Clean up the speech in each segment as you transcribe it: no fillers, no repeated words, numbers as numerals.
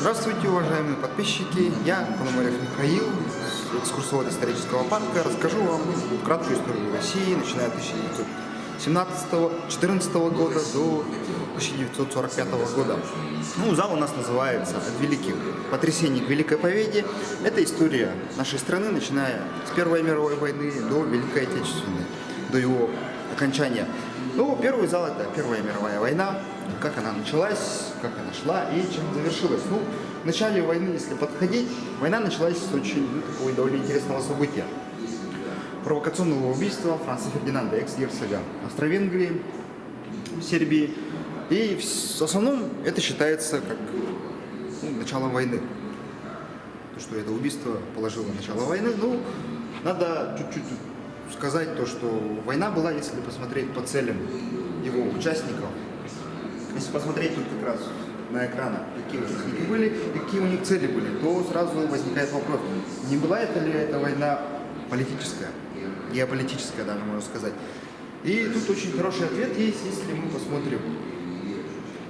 Здравствуйте, уважаемые подписчики! Я, Пономарев Михаил, экскурсовод исторического парка. Расскажу вам краткую историю России, начиная от 1914 года до 1945 года. Зал у нас называется «От великих потрясений к Великой Победе». Это история нашей страны, начиная с Первой мировой войны до Великой Отечественной, до его окончания. Первый зал – это Первая мировая война, как она началась, как она шла и чем завершилась. В начале войны, если подходить, война началась с очень такого довольно интересного события. Провокационного убийства Франца Фердинанда, экс-герцога Австро-Венгрии, Сербии. И в основном это считается как начало войны. То, что это убийство положило начало войны. Надо чуть-чуть сказать то, что война была, если посмотреть по целям его участников. Если посмотреть тут как раз на экран, какие участники были и какие у них цели были, то сразу возникает вопрос, не была это ли эта война политическая, геополитическая даже, можно сказать. И тут очень хороший ответ есть, если мы посмотрим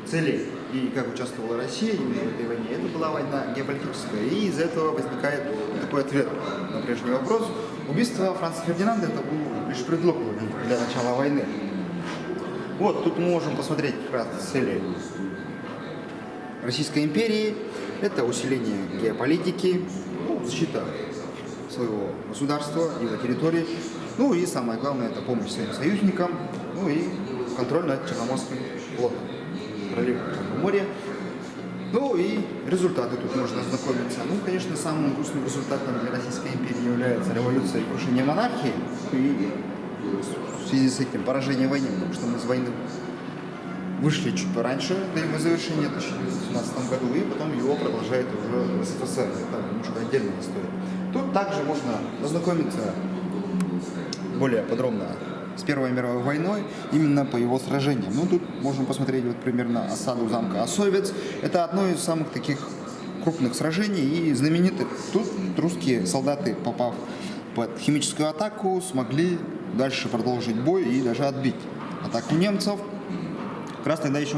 цели и как участвовала Россия именно в этой войне. Это была война геополитическая, и из этого возникает такой ответ на прежний вопрос. Убийство Франца Фердинанда это был лишь предлог для начала войны. Тут мы можем посмотреть как раз цели Российской империи. Это усиление геополитики, защита своего государства, его территории. И самое главное, это помощь своим союзникам, и контроль над Черноморским флотом, проливом Черного моря. И результаты тут можно ознакомиться. Конечно, самым грустным результатом для Российской империи является революция и крушение монархии. И в связи с этим поражение войны, потому что мы с войны вышли чуть пораньше до его завершения в 1917 году, и потом его продолжает уже СССР. Это немножко отдельная история. Тут также можно ознакомиться более подробно с Первой мировой войной, именно по его сражениям. Тут можем посмотреть примерно осаду замка Осовец. Это одно из самых таких крупных сражений и знаменитых. Тут русские солдаты, попав под химическую атаку, смогли дальше продолжить бой и даже отбить атаку немцев. Как раз тогда еще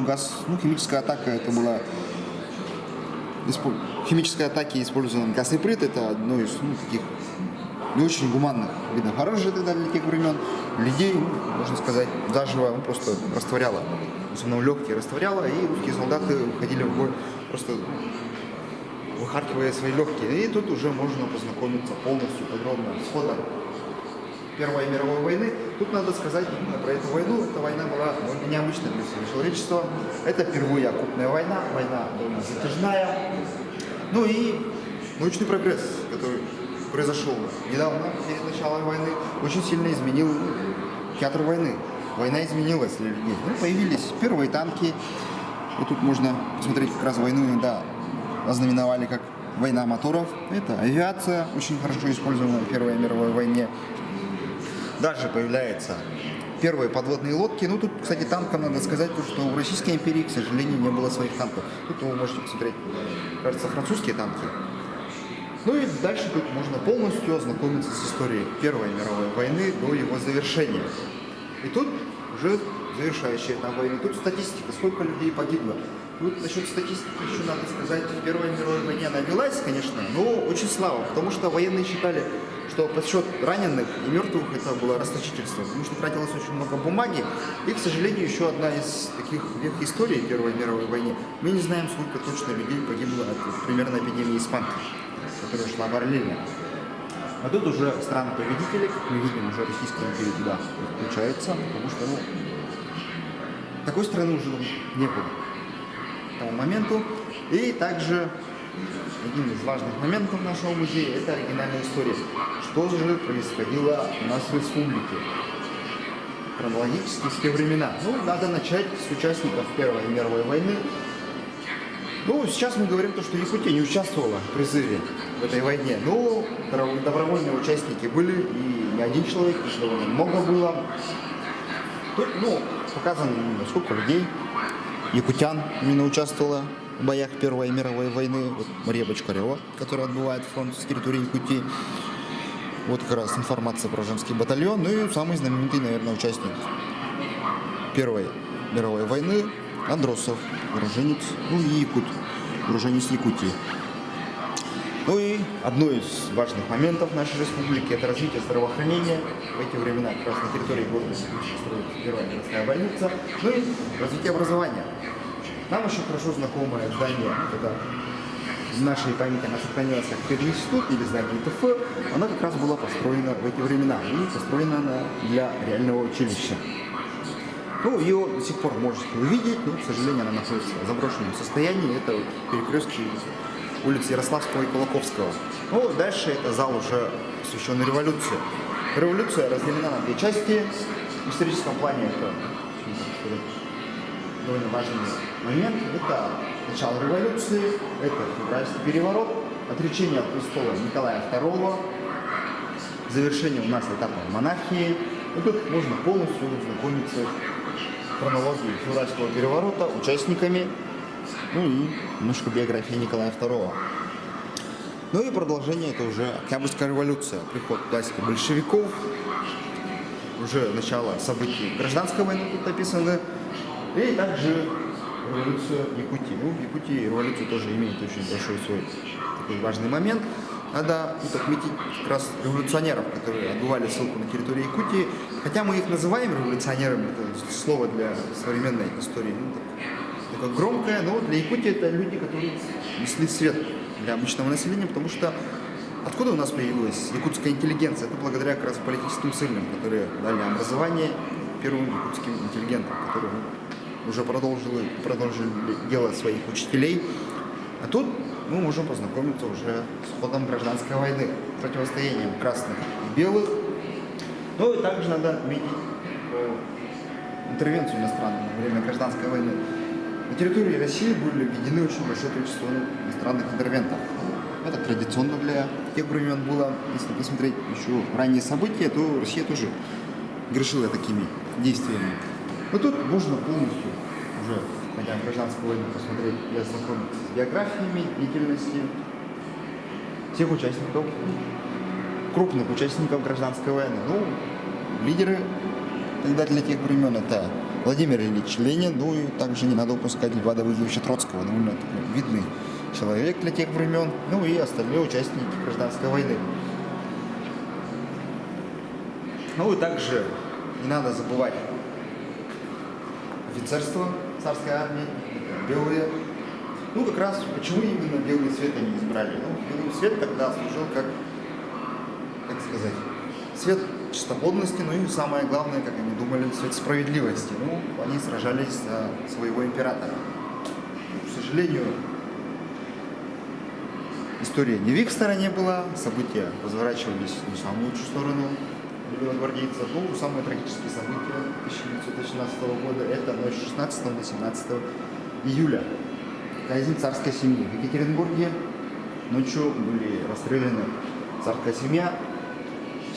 химическая атака, это была химическая атака, использована газ и прит, это одно из таких не очень гуманных видов оружия тогда для тех времен. Людей, можно сказать, заживо просто растворяло. В основном легкие растворяло, и русские солдаты уходили в бой, просто выхаркивая свои легкие. И тут уже можно познакомиться полностью подробно с ходом Первой мировой войны. Тут надо сказать именно про эту войну. Эта война была довольно необычная для всего человечества. Это впервые крупная война довольно затяжная. И научный прогресс, который произошел недавно, перед началом войны, очень сильно изменил театр войны. Война изменилась для людей. Появились первые танки. И тут можно посмотреть как раз войну, иногда ознаменовали как война моторов. Это авиация, очень хорошо использованная в Первой мировой войне. Дальше появляются первые подводные лодки. Тут, кстати, танкам надо сказать, что в Российской империи, к сожалению, не было своих танков. Тут вы можете посмотреть, кажется, французские танки. И дальше тут можно полностью ознакомиться с историей Первой мировой войны до его завершения. И тут уже завершающий этап войны. Тут статистика, сколько людей погибло. Тут насчет статистики еще надо сказать, в Первой мировой войне она велась, конечно, но очень слабо, потому что военные считали, что подсчет раненых и мертвых это было расточительство, потому что тратилось очень много бумаги. И, к сожалению, еще одна из таких вех истории Первой мировой войны. Мы не знаем, сколько точно людей погибло от примерно эпидемии испанки, которая шла параллельно. А тут уже страны-победители, как мы видим, уже Российская империя туда включается, потому что такой страны уже не было к тому моменту. И также один из важных моментов нашего музея – это оригинальная история. Что же происходило у нас в республике хронологически в те времена? Надо начать с участников Первой мировой войны. Сейчас мы говорим, что Якутия не участвовала в призыве в этой войне. Добровольные участники были, и не один человек, их довольно много было. Тут, показано, сколько людей, якутян именно участвовало в боях Первой мировой войны. Мария Бочкарева, которая отбывает фронт с территории Якутии. Как раз информация про женский батальон. И самый знаменитый, наверное, участник Первой мировой войны Андросов, уроженец, и якут. уроженец Якутии. Ну и одно из важных моментов нашей республики – это развитие здравоохранения. В эти времена как раз на территории города строится первая городская больница. Ну и развитие образования. Нам очень хорошо знакомое здание, это в нашей памяти она сохранилась как пединститут или здание ИТФ, она как раз была построена в эти времена. И построена она для реального училища. Ну, ее до сих пор можете увидеть, но, к сожалению, она находится в заброшенном состоянии. Это перекрестки улиц Ярославского и Кулаковского. Ну, дальше это зал уже посвященный революции. Революция разделена на две части. В историческом плане это довольно важный момент. Это начало революции, это февральский переворот, отречение от престола Николая II, завершение у нас этапа монархии. И тут можно полностью знакомиться с хронологией февральского переворота, участниками, ну и немножко биографии Николая II. Ну и продолжение – это уже Октябрьская революция, приход к власти большевиков, уже начало событий гражданской войны тут описаны, и также революция Якутии. Ну, в Якутии революция тоже имеет очень большой свой такой важный момент. Надо тут отметить как раз революционеров, которые отбывали ссылку на территории Якутии. Хотя мы их называем революционерами, это слово для современной истории такое громкое, но для Якутии это люди, которые несли свет для обычного населения, потому что откуда у нас появилась якутская интеллигенция? Это благодаря как раз политическим ссыльным, которые дали образование первым якутским интеллигентам, которые уже продолжили дело своих учителей. А тут мы можем познакомиться уже с ходом гражданской войны, противостоянием красных и белых. Ну и также надо отметить интервенцию иностранную во время гражданской войны. На территории России были введены очень большое количество иностранных интервентов. Это традиционно для тех времен было. Если посмотреть еще ранние события, то Россия тоже грешила такими действиями. Но тут можно полностью уже, хотя в гражданскую войну, посмотреть и ознакомиться с биографиями деятельности всех участников, крупных участников гражданской войны. Ну, лидеры тогда для тех времен это Владимир Ильич Ленин, ну и также не надо упускать Льва Давыдовича Троцкого, довольно такой видный человек для тех времен, ну и остальные участники гражданской войны. Ну и также не надо забывать офицерство царской армии, белые. Ну как раз почему именно белый цвет они избрали? Ну, белый цвет тогда служил как сказать, цвет чистоплотности, ну и самое главное, как они думали, цвет справедливости. Ну, они сражались за своего императора. К сожалению, история не в их стороне была, события разворачивались не в самую лучшую сторону белогвардейцев. Ну, самые трагические события 1918 года – это ночь 16 на 17 июля. Казнь царской семьи в Екатеринбурге. Ночью были расстреляны царская семья,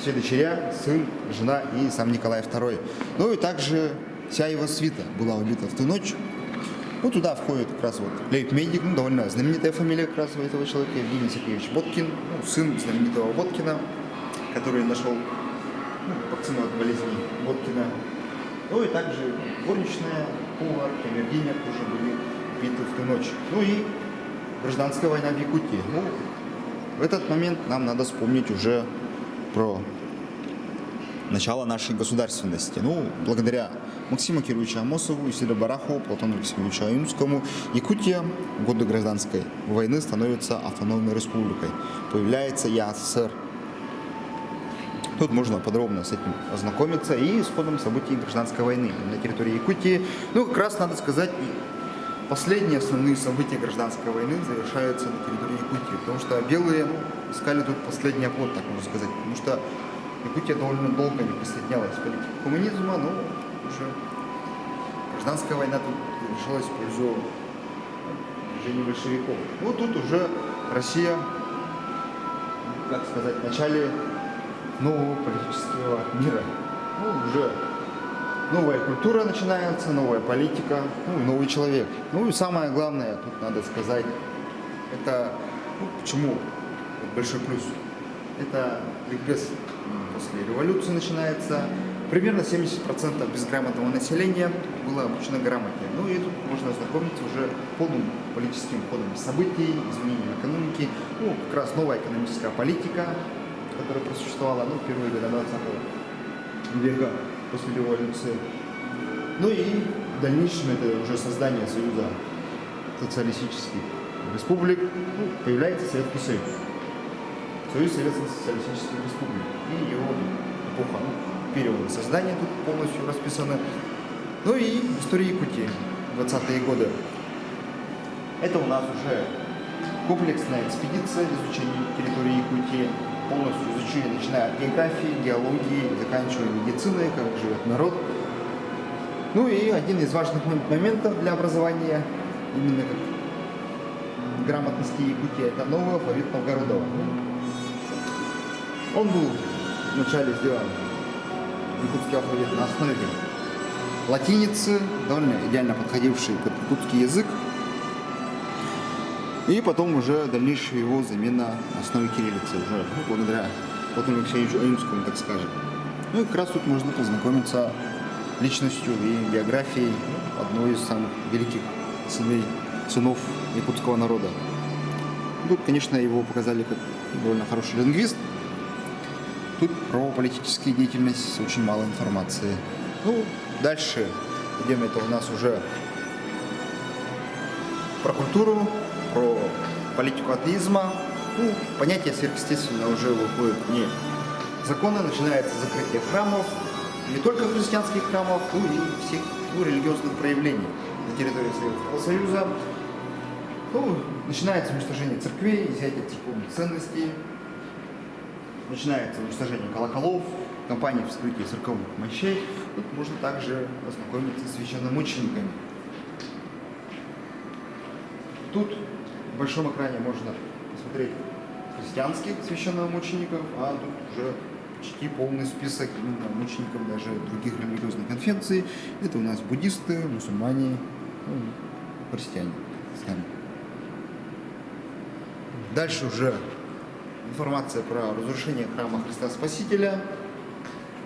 все дочеря, сын, жена и сам Николай II. Ну и также вся его свита была убита в ту ночь. Ну, туда входит как раз вот лейб-медик, ну, довольно знаменитая фамилия как раз у этого человека, Евгений Сергеевич Боткин, ну, сын знаменитого Боткина, который нашел вакцину от болезней Боткина. Ну и также горничная, повар, камердинер тоже были убиты в ту ночь. Ну и гражданская война в Якутии. Ну, в этот момент нам надо вспомнить уже про начало нашей государственности. Ну, благодаря Максиму Кировичу Амосову, Исиду Барахову, Платону Алексеевичу Аюнскому, Якутия в годы гражданской войны становится автономной республикой. Появляется ЯССР. Тут можно подробно с этим ознакомиться и с ходом событий гражданской войны на территории Якутии. Ну, как раз надо сказать, последние основные события гражданской войны завершаются на территории Якутии, потому что белые искали тут последний оплот, так можно сказать, потому что Якутия довольно долго не присоединялась к политике коммунизма, но уже гражданская война тут завершилась в пользу движения большевиков. Ну, тут уже Россия, как сказать, в начале нового политического мира. Ну, уже новая культура начинается, новая политика, ну, новый человек. Ну и самое главное, тут надо сказать, это, почему большой плюс, это ликбез после революции начинается, Примерно 70% безграмотного населения было обучено грамоте. Ну и тут можно ознакомиться уже полным политическим ходом событий, изменением экономики. Ну, как раз новая экономическая политика, которая просуществовала, ну, первые годы 20 века после революции. Ну и в дальнейшем это уже создание Союза социалистических республик, ну, появляется Советский Союз. Союз Советско-социалистических республик. И его эпоха, периоды создания тут полностью расписаны. Ну и история Якутии, 20-е годы. Это у нас уже комплексная экспедиция изучения территории Якутии. Полностью изучили, начиная от географии, геологии, заканчивая медициной, как живет народ. Ну и один из важных моментов для образования, именно как грамотности Якутии, это новый алфавит Новгородова. Он был вначале сделан, якутский алфавит, на основе латиницы, довольно идеально подходивший под якутский язык. И потом уже дальнейшая его замена на основе кириллицы, уже благодаря Платону Алексеевичу Аюнскому, так скажем. Ну и как раз тут можно познакомиться личностью и биографией одной из самых великих сынов якутского народа. Тут, конечно, его показали как довольно хороший лингвист. Тут про политическую деятельность очень мало информации. Ну, дальше идем, это у нас уже про культуру, про политику атеизма. Ну, понятие сверхъестественного уже выходит не законы, начинается закрытие храмов, не только христианских храмов, но и всех религиозных проявлений на территории Советского Союза. Ну, начинается уничтожение церквей, изъятие церковных ценностей, начинается уничтожение колоколов, кампании вскрытия церковных мощей. Тут можно также ознакомиться с священномучениками. Тут в большом экране можно посмотреть христианских священномучеников, а тут уже почти полный список именно мучеников даже других религиозных конфессий. Это у нас буддисты, мусульмане, христиане. Дальше уже информация про разрушение храма Христа Спасителя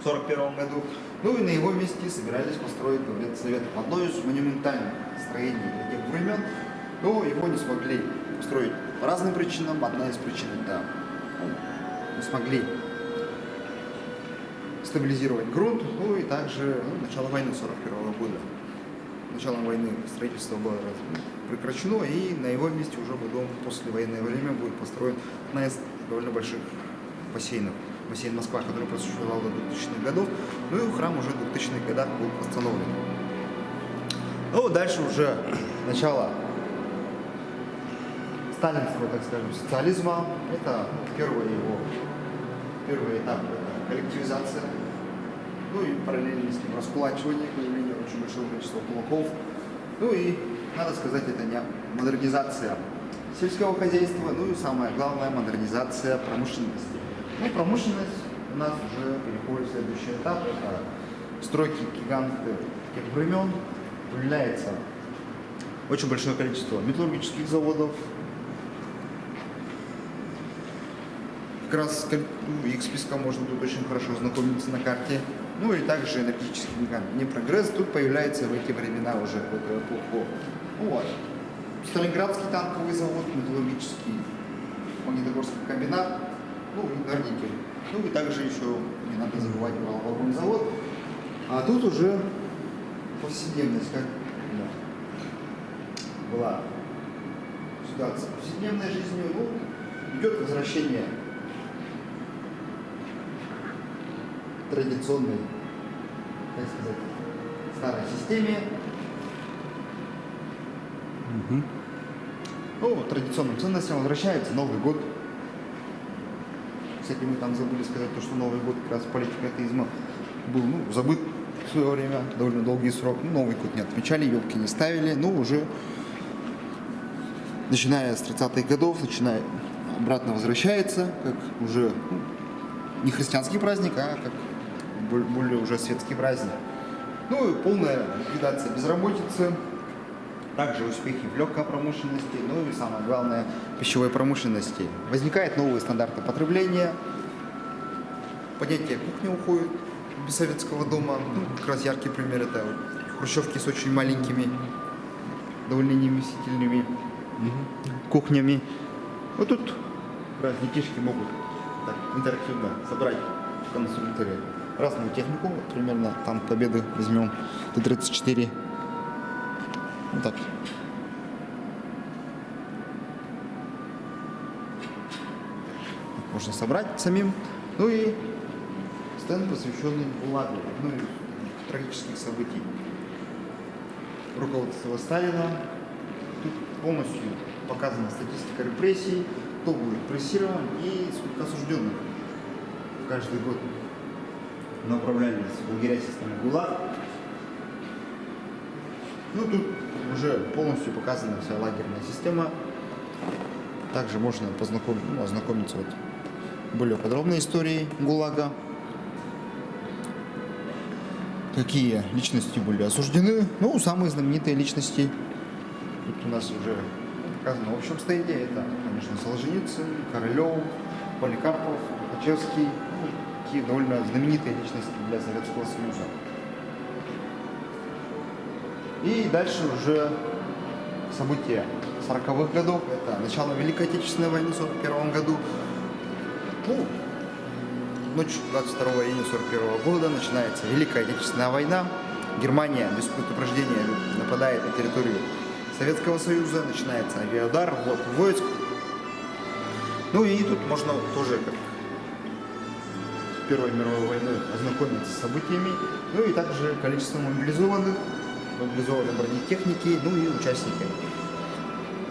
в 1941 году. Ну и на его месте собирались построить Дворец Советов. Одно из монументальных строений для тех времен, но его не смогли построить по разным причинам. Одна из причин — это не смогли стабилизировать грунт, ну и также начало войны 1941 года. Началом войны строительство было прекращено, и на его месте уже потом, после военное время, будет построен одна из довольно больших бассейнов. Бассейн Москва, который просуществовал до 2000-х годов, ну и храм уже в 2000-х годах был восстановлен. Ну, дальше уже начало сталинского, так скажем, социализма. Это первый этап, это коллективизация. Ну и параллельно с ним раскулачивание, появление очень большого количества кулаков. Ну и, надо сказать, это не модернизация сельского хозяйства, ну и самое главное, модернизация промышленности. Ну, промышленность у нас уже переходит в следующий этап, это стройки гиганты тех времен. Появляется очень большое количество металлургических заводов. Как раз их списком можно тут очень хорошо знакомиться на карте. Ну и также энергетический гигант Днепрогресс тут появляется в эти времена уже в эту эпоху. Вот. Сталинградский танковый завод, металлургический Магнитогорский комбинат, ну и Горникель. Ну и также еще, не надо забывать, Уралвагонный завод. А тут уже повседневность, как была ситуация повседневной жизни, ну, идет возвращение традиционной, так сказать, старой системе. Ну, традиционным ценностям возвращается Новый год. Кстати, мы там забыли сказать, что Новый год как раз политика атеизма был забыт в свое время, довольно долгий срок. Новый год не отмечали, елки не ставили, но уже начиная с 30-х годов, обратно возвращается, как уже не христианский праздник, а как более уже светский праздник. Ну и полная ликвидация безработицы, также успехи в легкой промышленности, ну и самое главное, пищевой промышленности. Возникают новые стандарты потребления, понятие кухни уходит, без советского дома. Ну, как раз яркий пример это вот хрущевки с очень маленькими, довольно невместительными кухнями. Вот тут как раз детишки могут так интерактивно собрать в конструкторе разную технику. Вот примерно танк Победы возьмем Т-34. Вот так. Можно собрать самим. Ну и стенд, посвященный ГУЛАГу, одной из трагических событий. Руководство Сталина. Тут полностью показана статистика репрессий, кто был репрессирован и сколько осужденных каждый год направлялись в лагеря системы ГУЛАГ. Ну, тут уже полностью показана вся лагерная система. Также можно ознакомиться вот более подробной историей ГУЛАГа. Какие личности были осуждены? Ну, самые знаменитые личности. Тут у нас уже показано в общем стенде. Это, конечно, Солженицын, Королев, Поликарпов, Тухачевский. Ну, такие довольно знаменитые личности для Советского Союза. И дальше уже события 40-х годов. Это начало Великой Отечественной войны в 1941 году. Ну, ночь 22 июня 1941 года начинается Великая Отечественная война. Германия без предупреждения нападает на территорию Советского Союза. Начинается авиаудар, ввод войск. Ну и тут можно тоже, как с Первой мировой войной, ознакомиться с событиями. Ну и также количество мобилизованной бронетехники, ну и участники.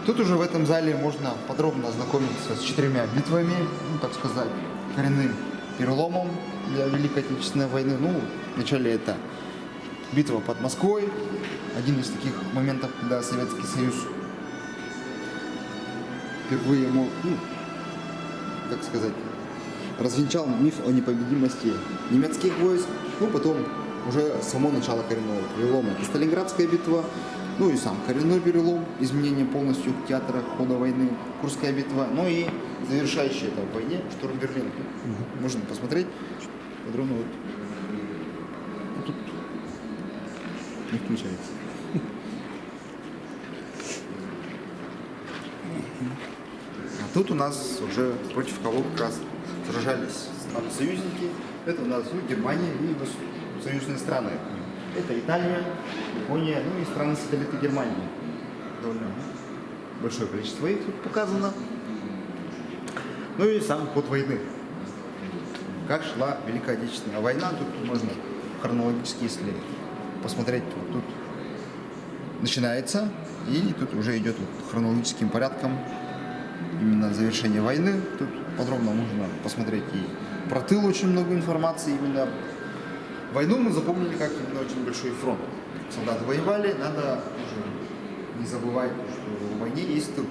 Тут уже в этом зале можно подробно ознакомиться с 4 битвами, ну, так сказать, коренным переломом для Великой Отечественной войны. Ну, вначале это битва под Москвой, один из таких моментов, когда Советский Союз впервые, развенчал миф о непобедимости немецких войск. Ну, потом уже само начало коренного перелома. Это Сталинградская битва, ну и сам коренной перелом, изменение полностью театра хода войны, Курская битва, ну и завершающая это в войне штурм Берлина. Можно посмотреть подробно. Вот тут не включается. А тут у нас уже против кого как раз сражались союзники. Это у нас Германия и союзные страны. Это Италия, Япония, ну и страны-сателлиты Германии. Довольно большое количество их тут показано. Ну и сам ход войны. Как шла Великая Отечественная война, тут можно хронологически, если посмотреть, тут начинается, и тут уже идет хронологическим порядком именно завершение войны. Тут подробно можно посмотреть и про тыл очень много информации. Именно войну мы запомнили как именно очень большой фронт. Солдаты воевали, надо уже не забывать, что в войне есть тыл.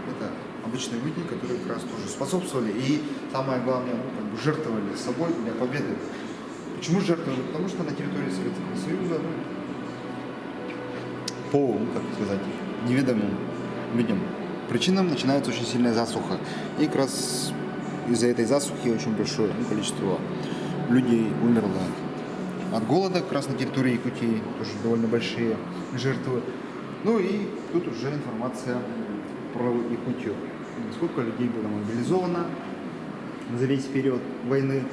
Это обычные люди, которые как раз тоже способствовали и, самое главное, жертвовали собой для победы. Почему жертвовали? Потому что на территории Советского Союза, по, неведомым людям причинам начинается очень сильная засуха. И как раз из-за этой засухи очень большое количество людей умерло от голода, как раз на территории Якутии, тоже довольно большие жертвы. Ну и тут уже информация про Якутию. Сколько людей было мобилизовано за весь период войны.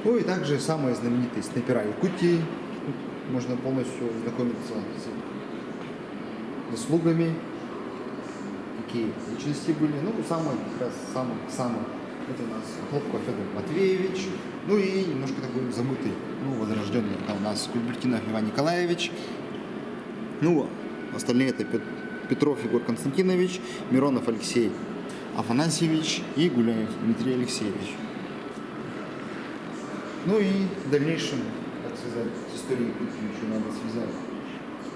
Ну и также самые знаменитые снайпера Якутии. Тут можно полностью знакомиться с заслугами, какие личности были. Ну, самый это у нас Хлопко Федор Матвеевич. Ну и немножко такой забытый, возрожденный. Это у нас Кульбертинов Иван Николаевич. Ну, остальные это Петров Егор Константинович, Миронов Алексей Афанасьевич и Гуляев Дмитрий Алексеевич. Ну и в дальнейшем, как связать с историей Якутии, еще надо связать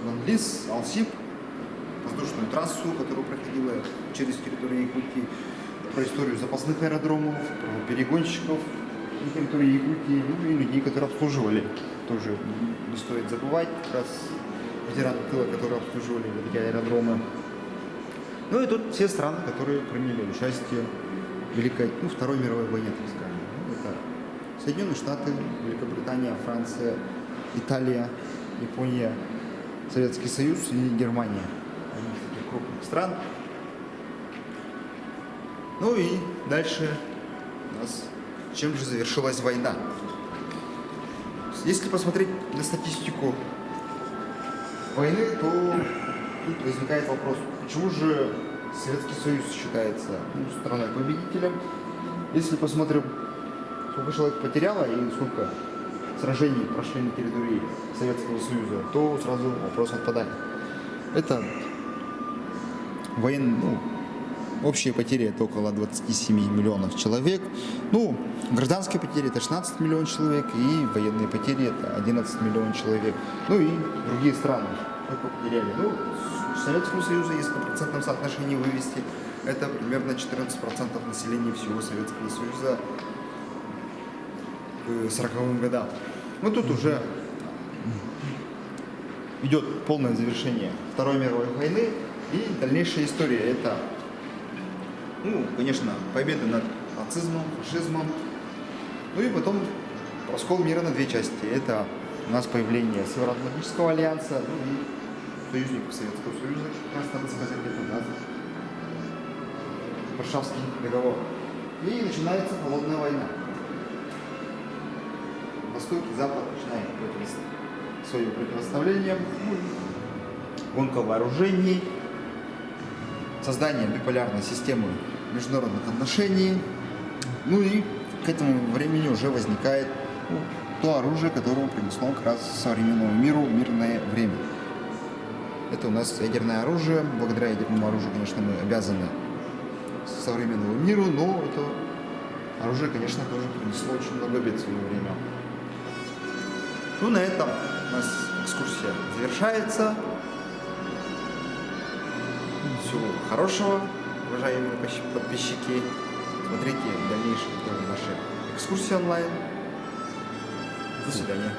Ленд-лиз, Алсиб, воздушную трассу, которая проходила через территорию Якутии, про историю запасных аэродромов, про перегонщиков на территории Якутии, ну и людей, которые обслуживали. Тоже не стоит забывать, как раз ветераны тыла, которые обслуживали эти аэродромы. Ну и тут все страны, которые приняли участие в Второй мировой войне, так скажем. Это Соединенные Штаты, Великобритания, Франция, Италия, Япония, Советский Союз и Германия. Одни из таких крупных стран. Ну и дальше у нас чем же завершилась война. Если посмотреть на статистику войны, то тут возникает вопрос, почему же Советский Союз считается страной-победителем. Если посмотрим, сколько человек потеряло и сколько сражений прошли на территории Советского Союза, то сразу вопрос отпадает. Это общие потери это около 27 миллионов человек. Ну, гражданские потери это 16 миллионов человек, и военные потери это 11 миллионов человек. Ну и другие страны сколько потеряли. Ну, Советскому Союзу, если в процентном соотношении вывести, это примерно 14% населения всего Советского Союза к 40-м годам. Ну, тут уже идет полное завершение Второй мировой войны и дальнейшая история. Это, конечно, победа над нацизмом, фашизмом. Ну и потом раскол мира на две части. Это у нас появление Североатлантического альянса, и союзников Советского Союза, как раз надо сказать, это да, Варшавский договор. И начинается холодная война. Восток и Запад начинают свое противоставление, гонка вооружений, создание биполярной системы международных отношений. Ну и к этому времени уже возникает то оружие, которое принесло как раз современному миру мирное время. Это у нас ядерное оружие. Благодаря ядерному оружию, конечно, мы обязаны современному миру, но это оружие, конечно, тоже принесло очень много бед в свое время. Ну, на этом у нас экскурсия завершается. Всего хорошего, уважаемые подписчики. Смотрите дальнейшие наши экскурсии онлайн. До свидания.